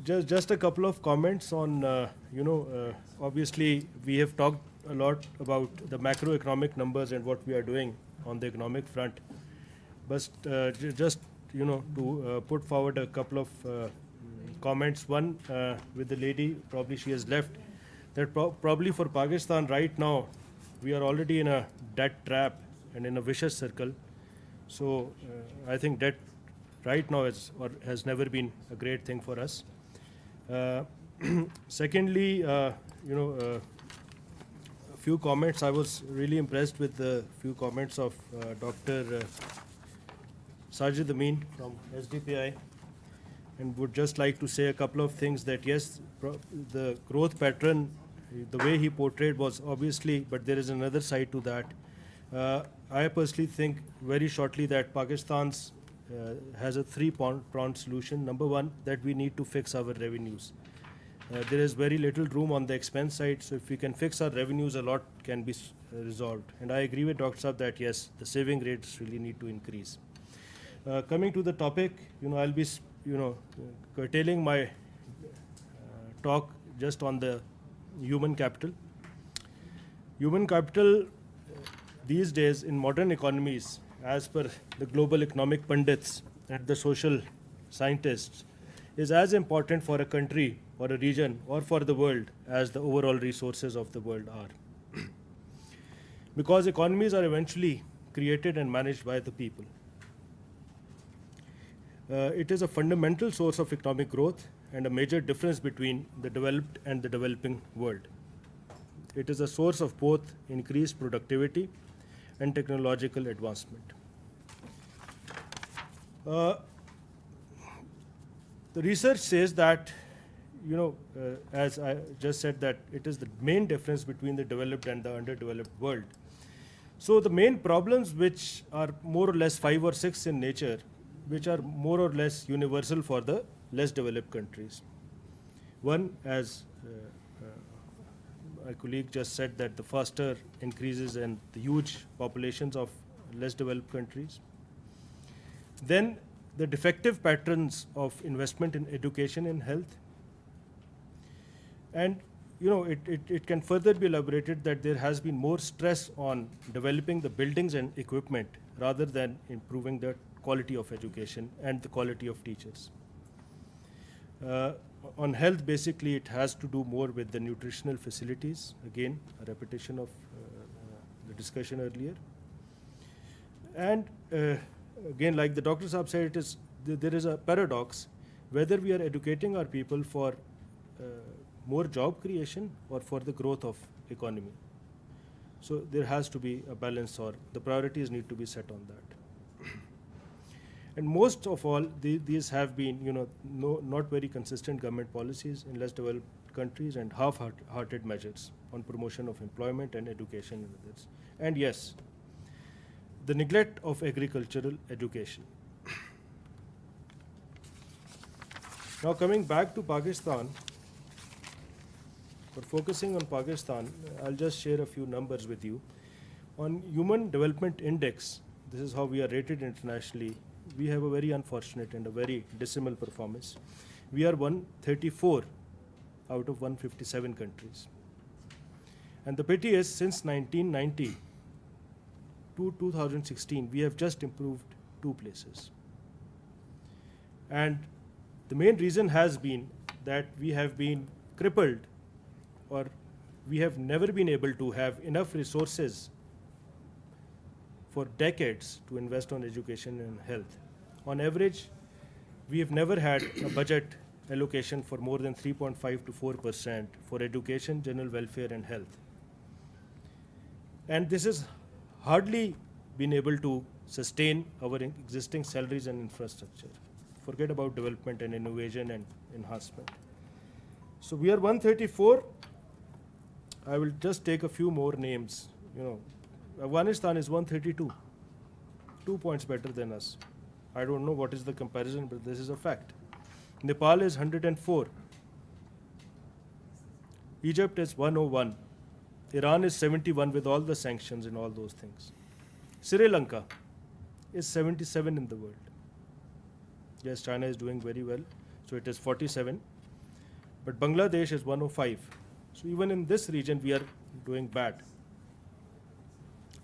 just a couple of comments on, obviously we have talked a lot about the macroeconomic numbers and what we are doing on the economic front. But just, to put forward a couple of comments. One, with the lady, probably she has left, that probably for Pakistan right now, we are already in a debt trap and in a vicious circle. So I think debt right now has never been a great thing for us. Uh, Secondly, a few comments. I was really impressed with the few comments of Dr. Sajid Amin from SDPI, and would just like to say a couple of things. That yes, the growth pattern, the way he portrayed was obviously, but there is another side to that. I personally think very shortly that Pakistan's has a three-pronged solution. Number one, that we need to fix our revenues. There is very little room on the expense side, so if we can fix our revenues, a lot can be resolved. And I agree with Dr. Saab that yes, the saving rates really need to increase. Coming to the topic, I'll be, curtailing my talk just on the human capital. Human capital these days in modern economies, as per the global economic pundits and the social scientists, is as important for a country or a region or for the world as the overall resources of the world are. Because economies are eventually created and managed by the people. It is a fundamental source of economic growth and a major difference between the developed and the developing world. It is a source of both increased productivity and technological advancement. The research says that, as I just said, that it is the main difference between the developed and the underdeveloped world. So the main problems, which are more or less 5 or 6 in nature, which are more or less universal for the less developed countries. One, as my colleague just said, that the faster increases and the huge populations of less developed countries. Then the defective patterns of investment in education and health. And it can further be elaborated that there has been more stress on developing the buildings and equipment rather than improving the quality of education and the quality of teachers. On health, basically, it has to do more with the nutritional facilities. Again, a repetition of the discussion earlier. And again, like the Dr. Saab said, there is a paradox whether we are educating our people for more job creation or for the growth of economy. So there has to be a balance, or the priorities need to be set on that. And most of all, these have been, not very consistent government policies in less developed countries and half-hearted measures on promotion of employment and education and others. And yes, the neglect of agricultural education. Now coming back to Pakistan, for focusing on Pakistan, I'll just share a few numbers with you. On Human Development Index, this is how we are rated internationally. We have a very unfortunate and a very dismal performance. We are 134 out of 157 countries. And the pity is, since 1990 to 2016, we have just improved 2 places. And the main reason has been that we have been crippled, or we have never been able to have enough resources for decades to invest on education and health. On average, we have never had a budget allocation for more than 3.5 to 4% for education, general welfare and health. And this has hardly been able to sustain our existing salaries and infrastructure. Forget about development and innovation and enhancement. So we are 134. I will just take a few more names. Afghanistan is 132, 2 points better than us. I don't know what is the comparison, but this is a fact. Nepal is 104. Egypt is 101. Iran is 71 with all the sanctions and all those things. Sri Lanka is 77 in the world. Yes, China is doing very well, so it is 47. but Bangladesh is 105. So even in this region, we are doing bad.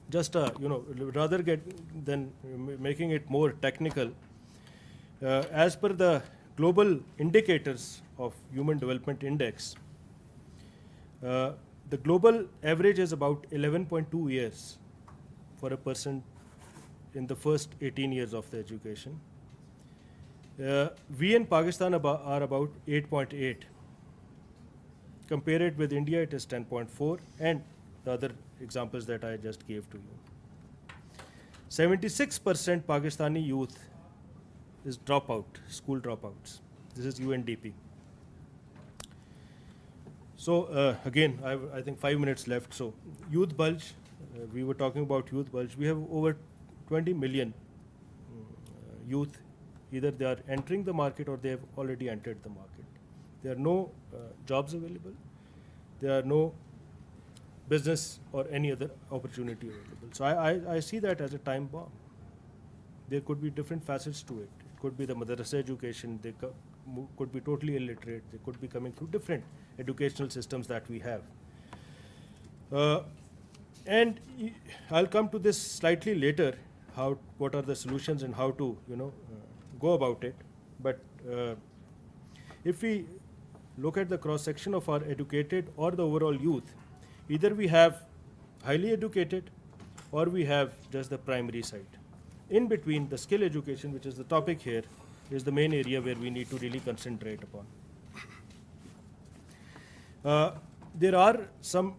Just rather than making it more technical, as per the global indicators of Human Development Index, the global average is about 11.2 years for a person in the first 18 years of the education. We in Pakistan are about 8.8. Compare it with India, it is 10.4, and the other examples that I just gave to you. 76% Pakistani youth is dropout, school dropouts. This is UNDP. So again, I think 5 minutes left. So youth bulge, we were talking about youth bulge. We have over 20 million youth. Either they are entering the market or they have already entered the market. There are no jobs available. There are no business or any other opportunity available. So I see that as a time bomb. There could be different facets to it. It could be the madrasa education. They could be totally illiterate. They could be coming through different educational systems that we have. And I'll come to this slightly later. What are the solutions and how to go about it. But if we look at the cross section of our educated or the overall youth, either we have highly educated or we have just the primary side. In between, the skill education, which is the topic here, is the main area where we need to really concentrate upon. There are some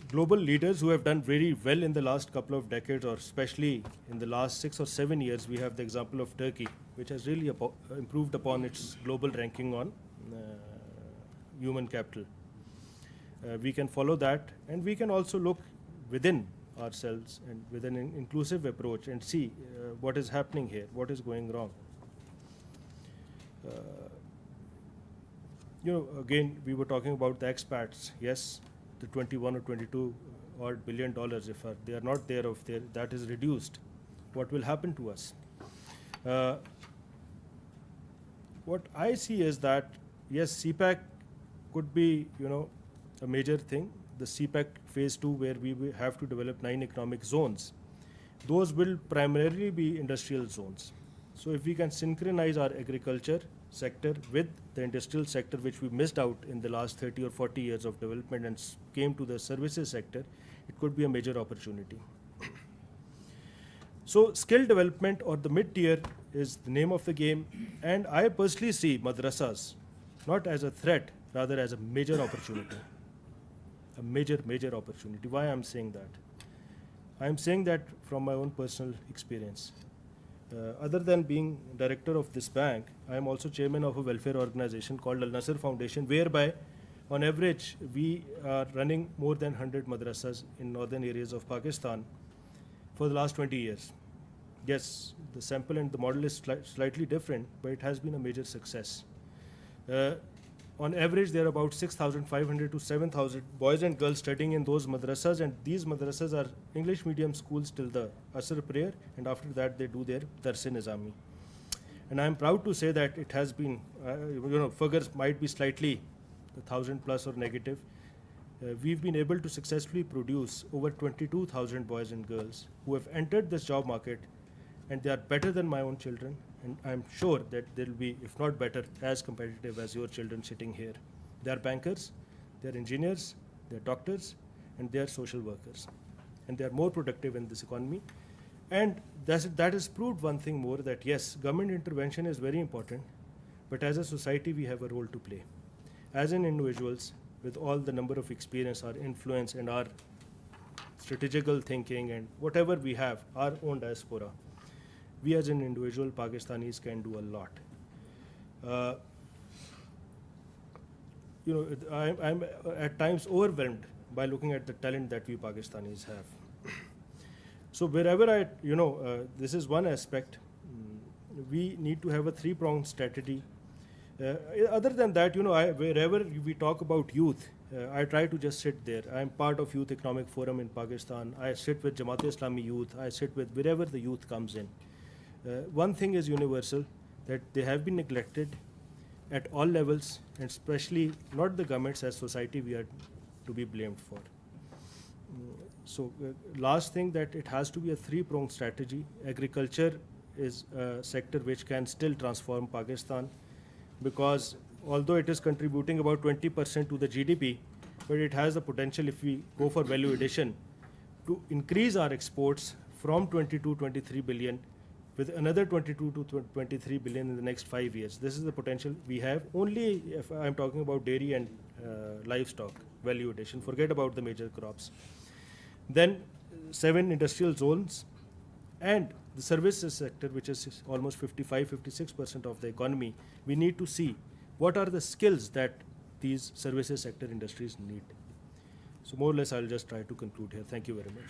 global leaders who have done very well in the last couple of decades, or especially in the last 6 or 7 years. We have the example of Turkey, which has really improved upon its global ranking on human capital. We can follow that, and we can also look within ourselves and with an inclusive approach and see what is happening here, what is going wrong. Again, we were talking about the expats. Yes, the 21 or 22 odd billion dollars, if they are not there, that is reduced, what will happen to us? What I see is that, yes, CPAC could be, a major thing. The CPAC phase 2, where we will have to develop 9 economic zones. Those will primarily be industrial zones. So if we can synchronize our agriculture sector with the industrial sector, which we missed out in the last 30 or 40 years of development and came to the services sector, it could be a major opportunity. So skill development, or the mid-tier, is the name of the game. And I personally see madrasas not as a threat, rather as a major opportunity. A major opportunity. Why I'm saying that? I'm saying that from my own personal experience. Other than being director of this bank, I am also chairman of a welfare organization called Al Nasr Foundation, whereby on average we are running more than 100 madrasas in northern areas of Pakistan for the last 20 years. Yes, the sample and the model is slightly different, but it has been a major success. On average, there are about 6,500 to 7,000 boys and girls studying in those madrasas, and these madrasas are English medium schools till the Asr prayer, and after that they do their Dars-e-Nizami. And I am proud to say that it has been, figures might be slightly 1,000 plus or negative. We've been able to successfully produce over 22,000 boys and girls who have entered this job market, and they are better than my own children. And I'm sure that they'll be, if not better, as competitive as your children sitting here. They are bankers, they are engineers, they are doctors, and they are social workers. And they are more productive in this economy. And that has proved one thing more, that yes, government intervention is very important, but as a society we have a role to play. As in individuals, with all the number of experience, our influence, and our strategical thinking, and whatever we have, our own diaspora, we as an individual Pakistanis can do a lot. I'm at times overwhelmed by looking at the talent that we Pakistanis have. So wherever this is one aspect. We need to have a 3-pronged strategy. Other than that, wherever we talk about youth, I try to just sit there. I'm part of Youth Economic Forum in Pakistan. I sit with Jamaat-e-Islami youth. I sit with wherever the youth comes in. One thing is universal, that they have been neglected. at all levels, and especially not the governments, as society we are to be blamed for. So last thing, that it has to be a three-pronged strategy. Agriculture is a sector which can still transform Pakistan, because although it is contributing about 20% to the GDP, but it has the potential, if we go for value addition, to increase our exports from 22-23 billion with another 22 to 23 billion in the next 5 years. This is the potential we have, only if I'm talking about dairy and livestock value addition. Forget about the major crops. Then 7 industrial zones and the services sector, which is almost 55-56% of the economy. We need to see what are the skills that these services sector industries need. So more or less, I'll just try to conclude here. Thank you very much.